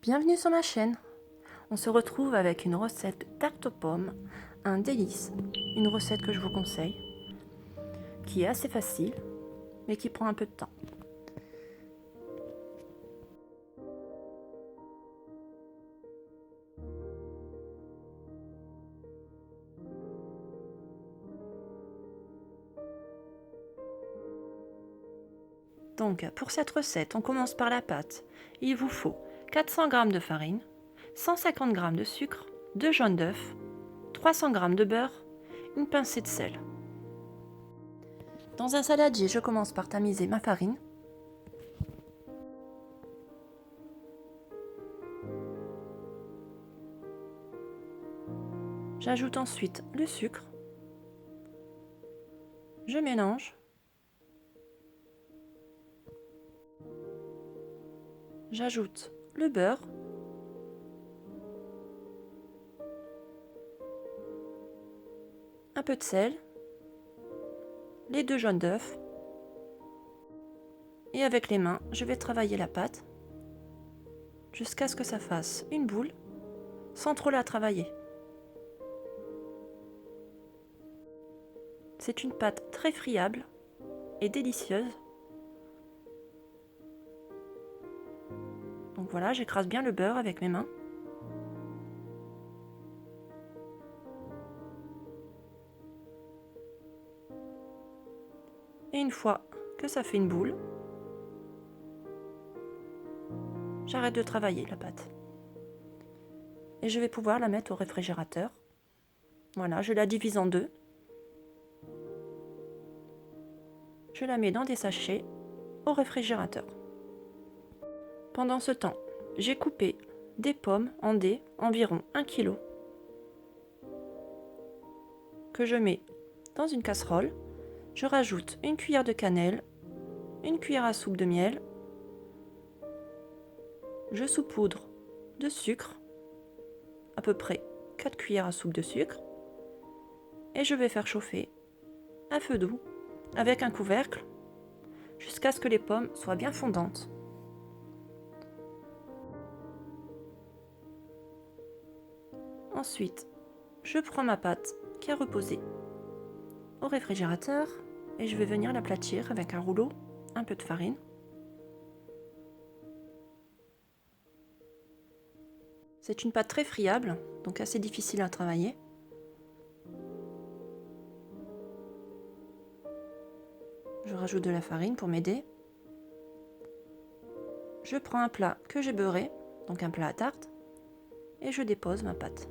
Bienvenue sur ma chaîne. On se retrouve avec une recette de tarte aux pommes, un délice, une recette que je vous conseille, qui est assez facile, mais qui prend un peu de temps. Donc, pour cette recette, on commence par la pâte. Il vous faut 400 g de farine, 150 g de sucre, 2 jaunes d'œufs, 300 g de beurre, une pincée de sel. Dans un saladier, je commence par tamiser ma farine. J'ajoute ensuite le sucre. Je mélange. J'ajoute le beurre. Un peu de sel. Les 2 jaunes d'œufs. Et avec les mains, je vais travailler la pâte jusqu'à ce que ça fasse une boule sans trop la travailler. C'est une pâte très friable et délicieuse. Donc voilà, j'écrase bien le beurre avec mes mains. Et une fois que ça fait une boule, j'arrête de travailler la pâte. Et je vais pouvoir la mettre au réfrigérateur. Voilà, je la divise en deux. Je la mets dans des sachets au réfrigérateur. Pendant ce temps, j'ai coupé des pommes en dés, environ 1 kg, que je mets dans une casserole. Je rajoute une cuillère de cannelle, une cuillère à soupe de miel. Je saupoudre de sucre, à peu près 4 cuillères à soupe de sucre, et je vais faire chauffer à feu doux avec un couvercle jusqu'à ce que les pommes soient bien fondantes. Ensuite, je prends ma pâte qui a reposé au réfrigérateur et je vais venir l'aplatir avec un rouleau, un peu de farine. C'est une pâte très friable, donc assez difficile à travailler. Je rajoute de la farine pour m'aider. Je prends un plat que j'ai beurré, donc un plat à tarte, et je dépose ma pâte.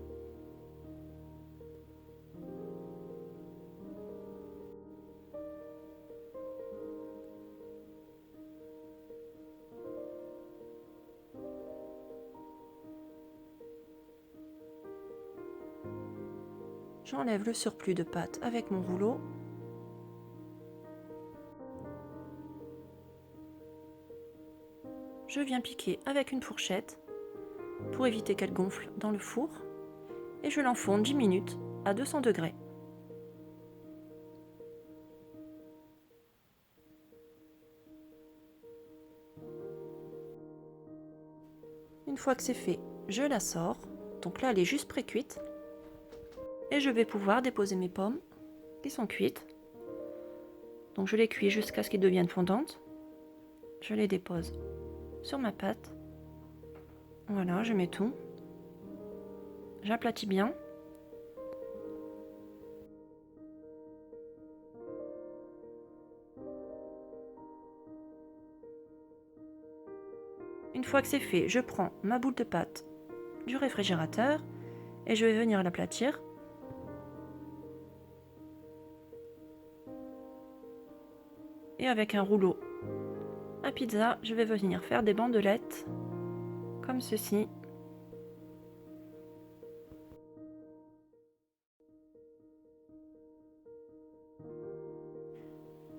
J'enlève le surplus de pâte avec mon rouleau. Je viens piquer avec une fourchette pour éviter qu'elle gonfle dans le four et je l'enfourne 10 minutes à 200 degrés. Une fois que c'est fait, je la sors. Donc là, elle est juste pré-cuite. Et je vais pouvoir déposer mes pommes qui sont cuites. Donc je les cuis jusqu'à ce qu'elles deviennent fondantes. Je les dépose sur ma pâte. Voilà, je mets tout. J'aplatis bien. Une fois que c'est fait, je prends ma boule de pâte du réfrigérateur et je vais venir l'aplatir. Et avec un rouleau à pizza, je vais venir faire des bandelettes comme ceci.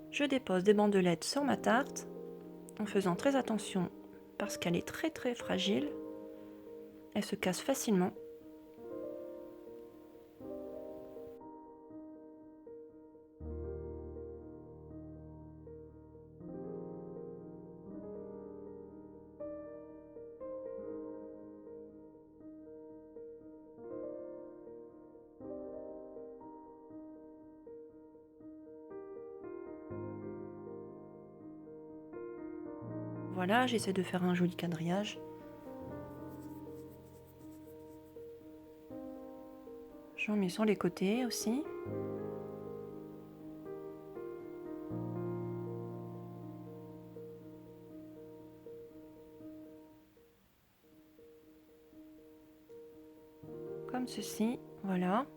Je dépose des bandelettes sur ma tarte en faisant très attention parce qu'elle est très fragile. Elle se casse facilement. Voilà, j'essaie de faire un joli quadrillage. J'en mets sur les côtés aussi. Comme ceci, voilà.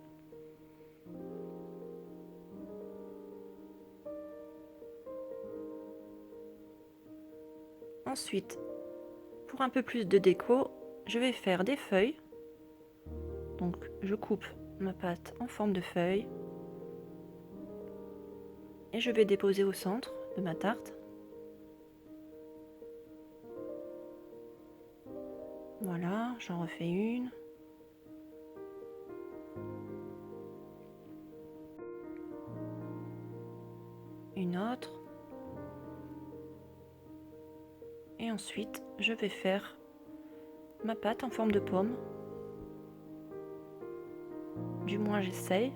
Ensuite, pour un peu plus de déco, je vais faire des feuilles. Donc je coupe ma pâte en forme de feuille et je vais déposer au centre de ma tarte. Voilà, j'en refais une. Une autre. Et ensuite, je vais faire ma pâte en forme de pomme. Du moins, j'essaye.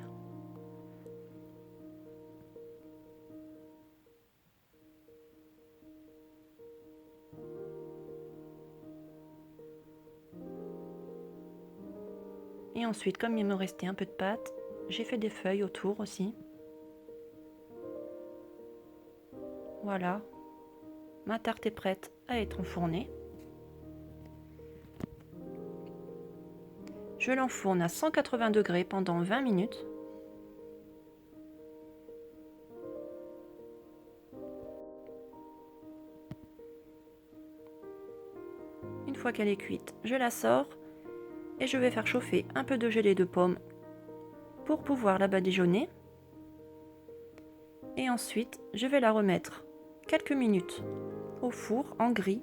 Et ensuite, comme il me restait un peu de pâte, j'ai fait des feuilles autour aussi. Voilà, ma tarte est prête à être enfournée. Je l'enfourne à 180 degrés pendant 20 minutes. Une fois qu'elle est cuite, je la sors et je vais faire chauffer un peu de gelée de pomme pour pouvoir la badigeonner. Et ensuite, je vais la remettre quelques minutes au four en gris,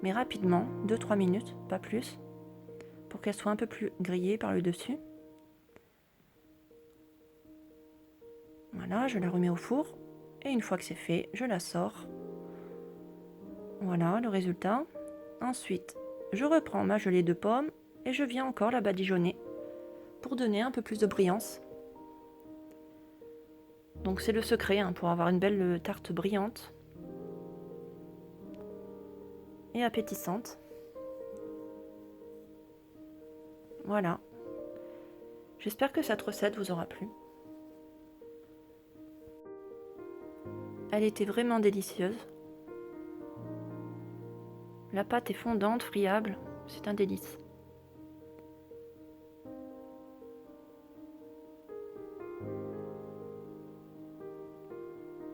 mais rapidement, 2-3 minutes, pas plus, pour qu'elle soit un peu plus grillée par le dessus. Voilà, je la remets au four et une fois que c'est fait, je la sors. Voilà le résultat. Ensuite, je reprends ma gelée de pomme et je viens encore la badigeonner pour donner un peu plus de brillance. Donc c'est le secret hein, pour avoir une belle tarte brillante et appétissante. Voilà. J'espère que cette recette vous aura plu. Elle était vraiment délicieuse. La pâte est fondante, friable, c'est un délice.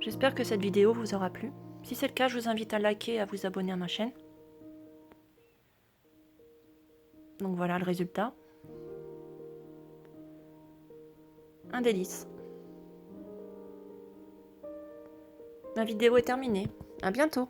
J'espère que cette vidéo vous aura plu. Si c'est le cas, je vous invite à liker et à vous abonner à ma chaîne. Donc voilà le résultat. Un délice. Ma vidéo est terminée. À bientôt.